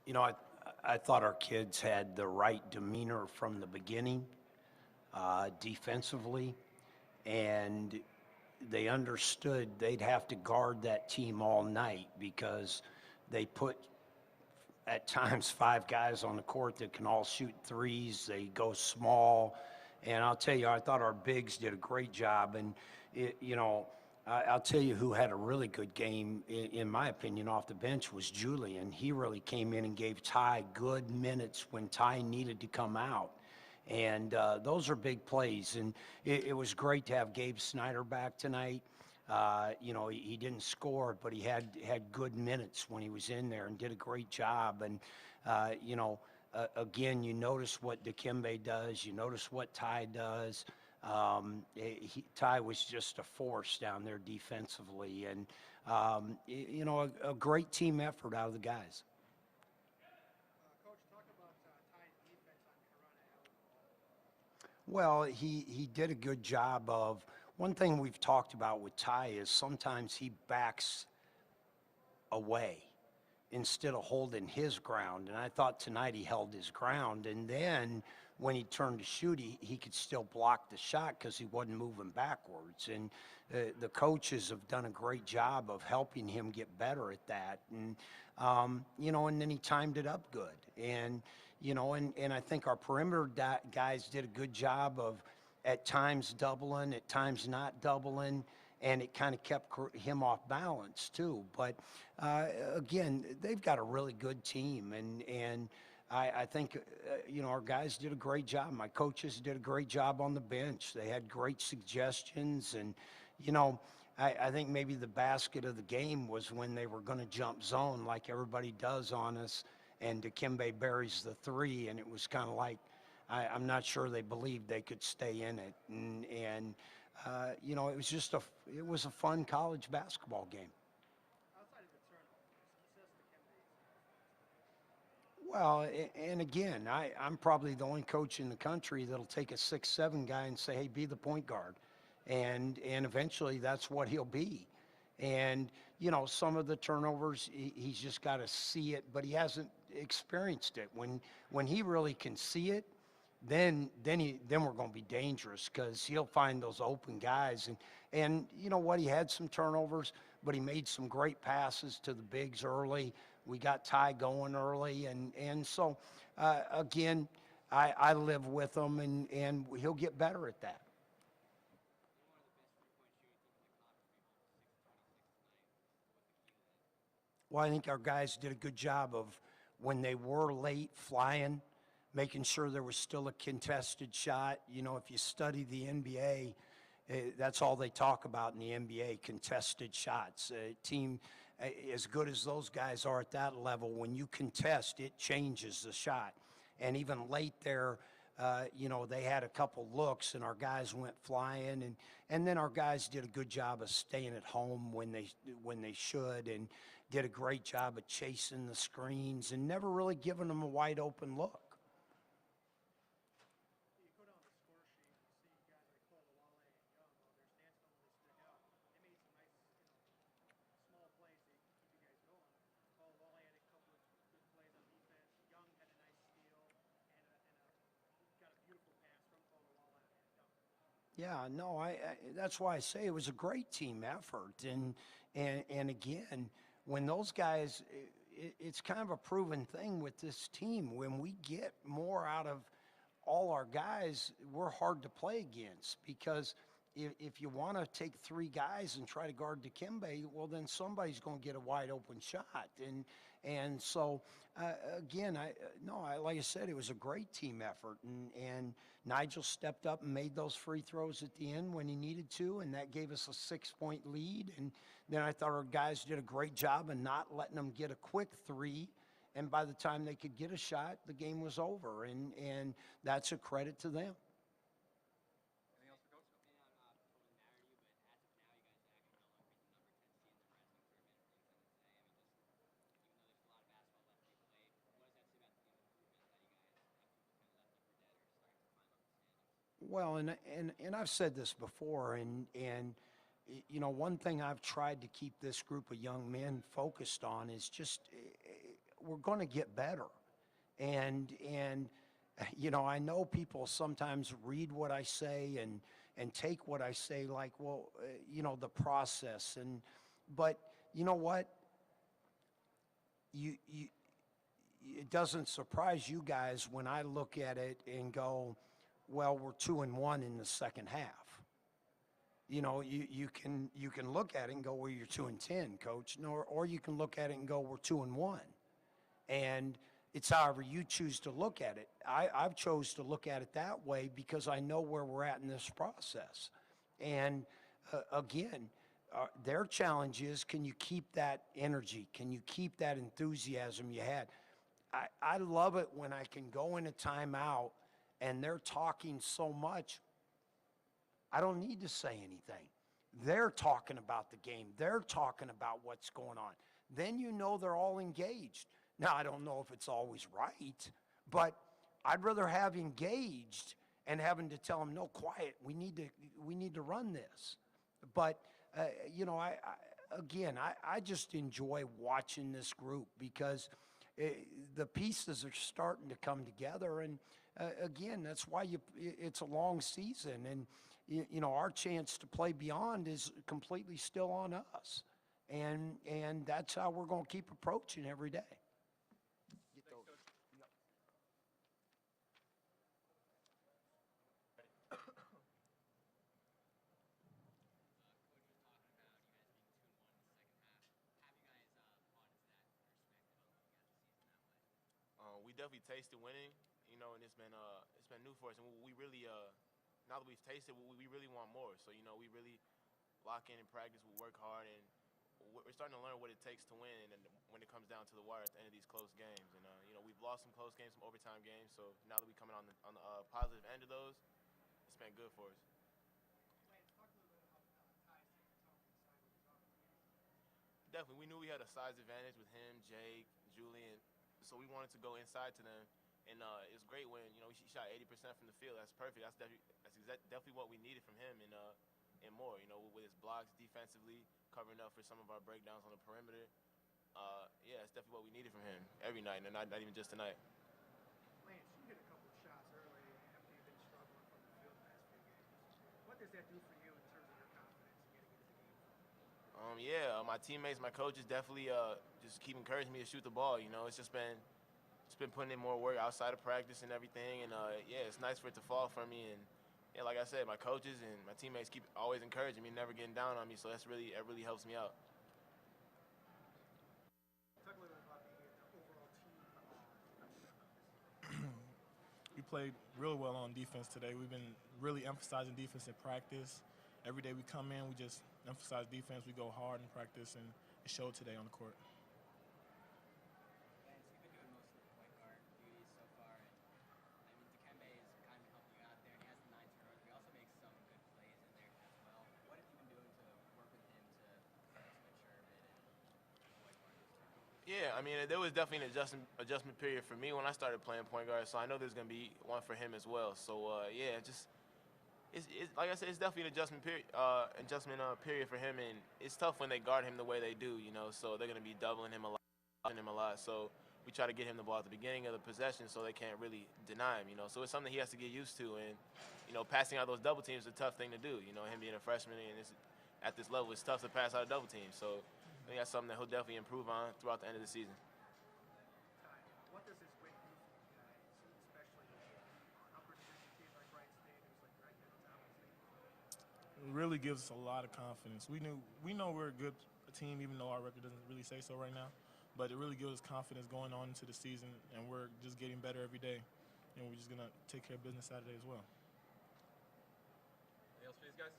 You know, I thought our kids had the right demeanor from the beginning, defensively, and they understood they'd have to guard that team all night because they put at times five guys on the court that can all shoot threes. They go small, and I'll tell you, I thought our bigs did a great job. And I'll tell you who had a really good game, in my opinion, off the bench was Julian. He really came in and gave Ty good minutes when Ty needed to come out. And those are big plays. And it was great to have Gabe Snyder back tonight. He didn't score, but he had good minutes when he was in there and did a great job. And, again, you notice what Dikembe does. You notice what Ty does. Ty was just a force down there defensively. And, a great team effort out of the guys. Coach, talk about Ty's defense on Corona. Well, he did a good job of one thing we've talked about with Ty is sometimes he backs away instead of holding his ground. And I thought tonight he held his ground. And then when he turned to shoot, he could still block the shot because he wasn't moving backwards. And the coaches have done a great job of helping him get better at that. And, and then he timed it up good. And, and I think our perimeter guys did a good job of at times doubling, at times not doubling, and it kind of kept him off balance too. But again, they've got a really good team, and I think our guys did a great job. My coaches did a great job on the bench. They had great suggestions, and I think maybe the basket of the game was when they were going to jump zone like everybody does on us, and Dikembe buries the three, and it was kind of like I'm not sure they believed they could stay in it, and it was just it was a fun college basketball game. Outside of the turnovers, Well, and again, I'm probably the only coach in the country that'll take a 6'7" guy and say, hey, be the point guard. And eventually that's what he'll be. And, some of the turnovers, he's just got to see it, but he hasn't experienced it. When he really can see it, then we're going to be dangerous because he'll find those open guys. And you know what? He had some turnovers, but he made some great passes to the bigs early. We got Ty going early. And so, again, I live with him, and he'll get better at that. Well, I think our guys did a good job of when they were late flying, making sure there was still a contested shot. If you study the NBA, that's all they talk about in the NBA, contested shots. A team as good as those guys are at that level, when you contest, it changes the shot. And even late there, they had a couple looks and our guys went flying, and then our guys did a good job of staying at home when they should, and did a great job of chasing the screens and never really giving them a wide open look. you go down the score sheet and see guys like Odiase and Young, while their stats don't really stick out. They made some nice, small plays to keep you guys going. Odiase had a couple of good plays on defense. Young had a nice steal and got a beautiful pass from Odiase and Young. Yeah, no, that's why I say it was a great team effort. And again, when those guys, it's kind of a proven thing with this team. When we get more out of all our guys, we're hard to play against because if you want to take three guys and try to guard Dikembe, well, then somebody's going to get a wide open shot. And so, again, like I said, it was a great team effort. And Nigel stepped up and made those free throws at the end when he needed to, and that gave us a 6-point lead. And then I thought our guys did a great job of not letting them get a quick three. And by the time they could get a shot, the game was over. And that's a credit to them. Anything else for Coach? Well, and I've said this before, and one thing I've tried to keep this group of young men focused on is just we're going to get better. And you know, I know people sometimes read what I say and take what I say like, well, you know, the process. But you know what? It doesn't surprise you guys when I look at it and go, well, we're 2-1 in the second half. You know, you can look at it and go, well, you're 2-10, coach. No, or you can look at it and go, we're 2-1. And it's however you choose to look at it. I've chose to look at it that way because I know where we're at in this process. And again, their challenge is, can you keep that energy? Can you keep that enthusiasm you had? I love it when I can go in a timeout and they're talking so much, I don't need to say anything. They're talking about the game. They're talking about what's going on. Then you know they're all engaged. Now, I don't know if it's always right, but I'd rather have engaged and having to tell them, no, quiet, we need to run this. But, you know, I just enjoy watching this group because the pieces are starting to come together. And, again, that's why it's a long season. And, you know, our chance to play beyond is completely still on us. And that's how we're going to keep approaching every day. We definitely tasted winning, you know, and it's been new for us. And we really now that we've tasted, we really want more. So you know, we really lock in and practice. We work hard, and we're starting to learn what it takes to win. And when it comes down to the wire at the end of these close games, and you know, we've lost some close games, some overtime games. So now that we're coming on the positive end of those, it's been good for us. Lance, talk a little bit about Tyus taking the top inside with his offense. Definitely, we knew we had a size advantage with him, Jake, Julian. So we wanted to go inside to them, and it was great when, you know, he shot 80% from the field. That's perfect. That's definitely what we needed from him, and more. You know, with his blocks defensively, covering up for some of our breakdowns on the perimeter. Yeah, it's definitely what we needed from him every night, and not even just tonight. Lance, you hit a couple of shots early after you've been struggling from the field the past few games. What does that do for you in terms of your confidence in getting into the game? Yeah, my teammates, my coaches definitely just keep encouraging me to shoot the ball. You know, it's been putting in more work outside of practice and everything, and yeah, it's nice for it to fall for me. And yeah, like I said, my coaches and my teammates keep always encouraging me, never getting down on me. So that really helps me out. Talk a little bit about the overall team We played really well on defense today. We've been really emphasizing defense in practice. Every day we come in, we just emphasize defense. We go hard in practice, and it showed today on the court. Lance, you've been doing most of the point guard duties so far, and I mean, Dikembe is kind of helping you out there, and he has the 9 turnovers, but he also makes some good plays in there as well. What have you been doing to work with him to mature a bit and avoid more of these turnovers? Yeah, I mean, there was definitely an adjustment period for me when I started playing point guard, so I know there's going to be one for him as well. So, yeah, it's like I said, it's definitely an adjustment period for him, and it's tough when they guard him the way they do, you know, so they're going to be doubling him a lot. So we try to get him the ball at the beginning of the possession so they can't really deny him, you know. So it's something he has to get used to, and, you know, passing out those double teams is a tough thing to do, you know, him being a freshman, and at this level, it's tough to pass out a double team. So I think that's something that he'll definitely improve on throughout the end of the season. What does this win do for you guys, especially with upper division teams like Wright State, who's like right there at the top of the state? It really gives us a lot of confidence. We know we're a good team, even though our record doesn't really say so right now. But it really gives us confidence going on into the season, and we're just getting better every day. And we're just going to take care of business Saturday as well. Anything else for these guys?